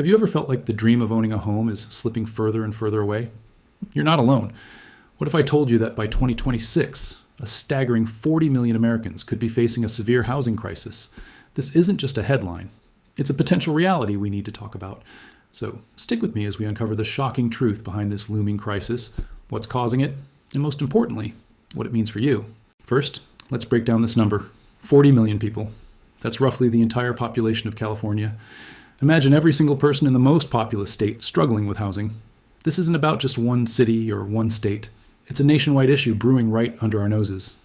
Have you ever felt like the dream of owning a home is slipping further and further away? You're not alone. What if I told you that by 2026, a staggering 40 million Americans could be facing a severe housing crisis? This isn't just a headline. It's a potential reality we need to talk about. So stick with me as we uncover the shocking truth behind this looming crisis, what's causing it, and most importantly, what it means for you. First, let's break down this number. 40 million people. That's roughly the entire population of California. Imagine every single person in the most populous state struggling with housing. This isn't about just one city or one state. It's a nationwide issue brewing right under our noses.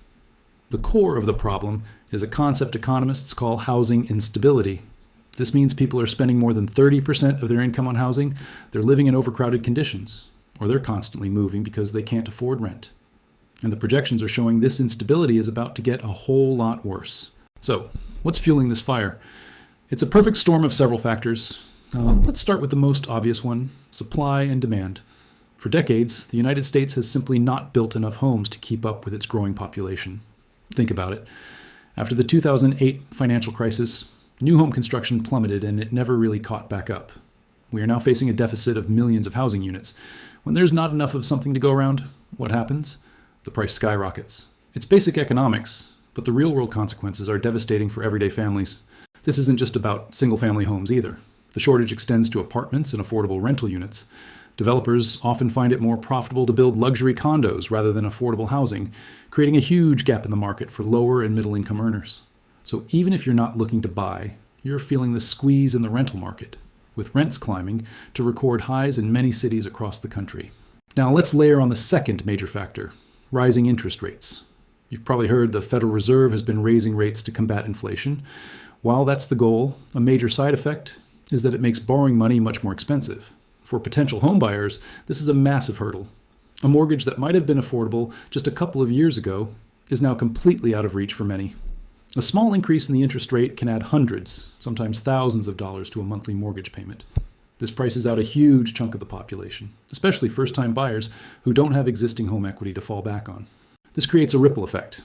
The core of the problem is a concept economists call housing instability. This means people are spending more than 30% of their income on housing, they're living in overcrowded conditions, or they're constantly moving because they can't afford rent. And the projections are showing this instability is about to get a whole lot worse. So, what's fueling this fire? It's a perfect storm of several factors. Let's start with the most obvious one, supply and demand. For decades, the United States has simply not built enough homes to keep up with its growing population. Think about it. After the 2008 financial crisis, new home construction plummeted and it never really caught back up. We are now facing a deficit of millions of housing units. When there's not enough of something to go around, what happens? The price skyrockets. It's basic economics, but the real-world consequences are devastating for everyday families. This isn't just about single-family homes either. The shortage extends to apartments and affordable rental units. Developers often find it more profitable to build luxury condos rather than affordable housing, creating a huge gap in the market for lower and middle-income earners. So even if you're not looking to buy, you're feeling the squeeze in the rental market, with rents climbing to record highs in many cities across the country. Now let's layer on the second major factor, rising interest rates. You've probably heard the Federal Reserve has been raising rates to combat inflation. While that's the goal, a major side effect is that it makes borrowing money much more expensive. For potential homebuyers, this is a massive hurdle. A mortgage that might have been affordable just a couple of years ago is now completely out of reach for many. A small increase in the interest rate can add hundreds, sometimes thousands of dollars to a monthly mortgage payment. This prices out a huge chunk of the population, especially first-time buyers who don't have existing home equity to fall back on. This creates a ripple effect.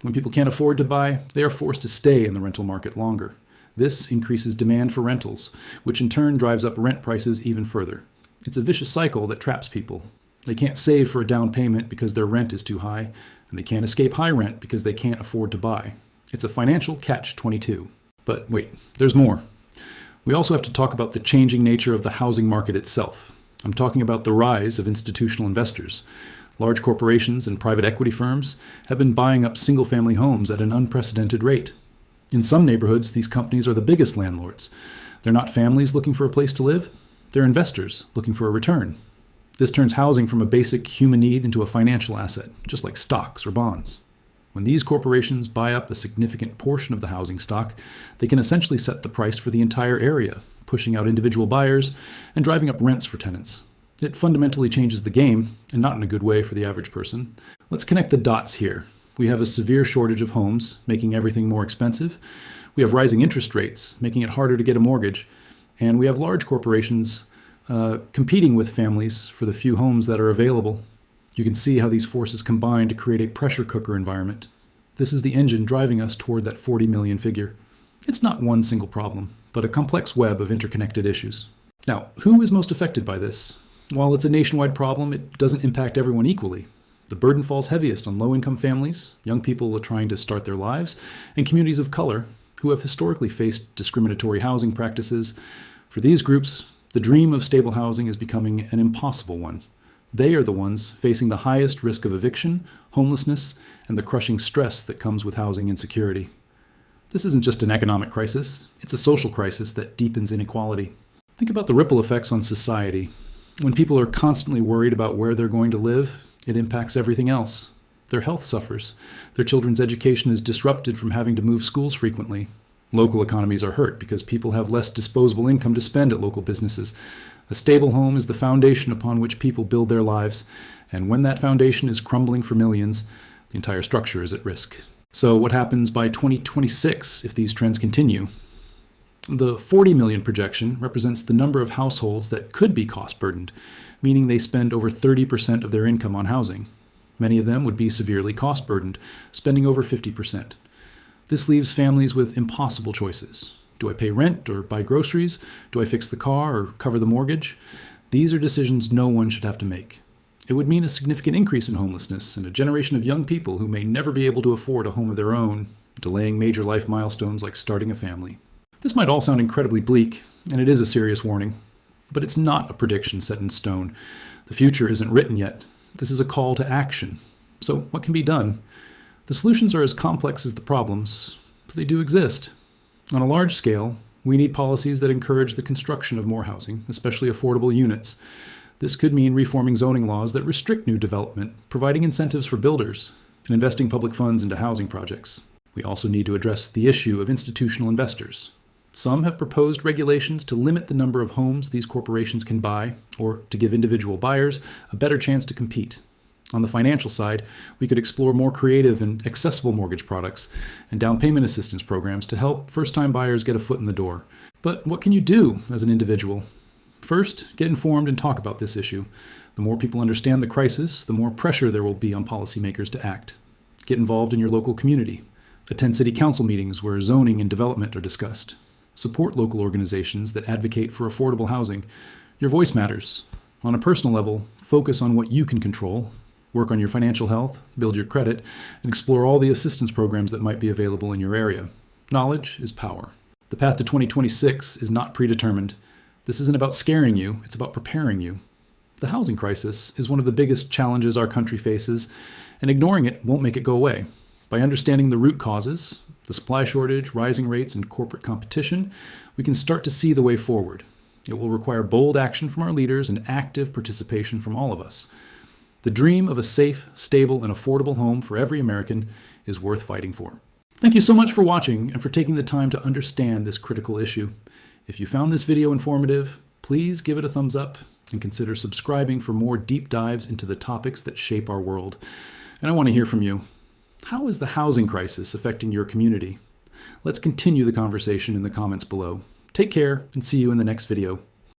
When people can't afford to buy, they are forced to stay in the rental market longer. This increases demand for rentals, which in turn drives up rent prices even further. It's a vicious cycle that traps people. They can't save for a down payment because their rent is too high, and they can't escape high rent because they can't afford to buy. It's a financial catch-22. But wait, there's more. We also have to talk about the changing nature of the housing market itself. I'm talking about the rise of institutional investors. Large corporations and private equity firms have been buying up single-family homes at an unprecedented rate. In some neighborhoods, these companies are the biggest landlords. They're not families looking for a place to live. They're investors looking for a return. This turns housing from a basic human need into a financial asset, just like stocks or bonds. When these corporations buy up a significant portion of the housing stock, they can essentially set the price for the entire area, pushing out individual buyers and driving up rents for tenants. It fundamentally changes the game, and not in a good way for the average person. Let's connect the dots here. We have a severe shortage of homes, making everything more expensive. We have rising interest rates, making it harder to get a mortgage. And we have large corporations competing with families for the few homes that are available. You can see how these forces combine to create a pressure cooker environment. This is the engine driving us toward that 40 million figure. It's not one single problem, but a complex web of interconnected issues. Now, who is most affected by this? While it's a nationwide problem, it doesn't impact everyone equally. The burden falls heaviest on low-income families, young people trying to start their lives, and communities of color who have historically faced discriminatory housing practices. For these groups, the dream of stable housing is becoming an impossible one. They are the ones facing the highest risk of eviction, homelessness, and the crushing stress that comes with housing insecurity. This isn't just an economic crisis, it's a social crisis that deepens inequality. Think about the ripple effects on society. When people are constantly worried about where they're going to live, it impacts everything else. Their health suffers. Their children's education is disrupted from having to move schools frequently. Local economies are hurt because people have less disposable income to spend at local businesses. A stable home is the foundation upon which people build their lives, and when that foundation is crumbling for millions, the entire structure is at risk. So what happens by 2026 if these trends continue? The 40 million projection represents the number of households that could be cost-burdened, meaning they spend over 30% of their income on housing. Many of them would be severely cost-burdened, spending over 50%. This leaves families with impossible choices. Do I pay rent or buy groceries? Do I fix the car or cover the mortgage? These are decisions no one should have to make. It would mean a significant increase in homelessness and a generation of young people who may never be able to afford a home of their own, delaying major life milestones like starting a family. This might all sound incredibly bleak, and it is a serious warning, but it's not a prediction set in stone. The future isn't written yet. This is a call to action. So what can be done? The solutions are as complex as the problems, but they do exist. On a large scale, we need policies that encourage the construction of more housing, especially affordable units. This could mean reforming zoning laws that restrict new development, providing incentives for builders, and investing public funds into housing projects. We also need to address the issue of institutional investors. Some have proposed regulations to limit the number of homes these corporations can buy, or to give individual buyers a better chance to compete. On the financial side, we could explore more creative and accessible mortgage products and down payment assistance programs to help first-time buyers get a foot in the door. But what can you do as an individual? First, get informed and talk about this issue. The more people understand the crisis, the more pressure there will be on policymakers to act. Get involved in your local community. Attend city council meetings where zoning and development are discussed. Support local organizations that advocate for affordable housing. Your voice matters. On a personal level, focus on what you can control. Work on your financial health, build your credit, and explore all the assistance programs that might be available in your area. Knowledge is power. The path to 2026 is not predetermined. This isn't about scaring you, it's about preparing you. The housing crisis is one of the biggest challenges our country faces, and ignoring it won't make it go away. By understanding the root causes, the supply shortage, rising rates, and corporate competition, we can start to see the way forward. It will require bold action from our leaders and active participation from all of us. The dream of a safe, stable, and affordable home for every American is worth fighting for. Thank you so much for watching and for taking the time to understand this critical issue. If you found this video informative, please give it a thumbs up and consider subscribing for more deep dives into the topics that shape our world. And I want to hear from you. How is the housing crisis affecting your community? Let's continue the conversation in the comments below. Take care and see you in the next video.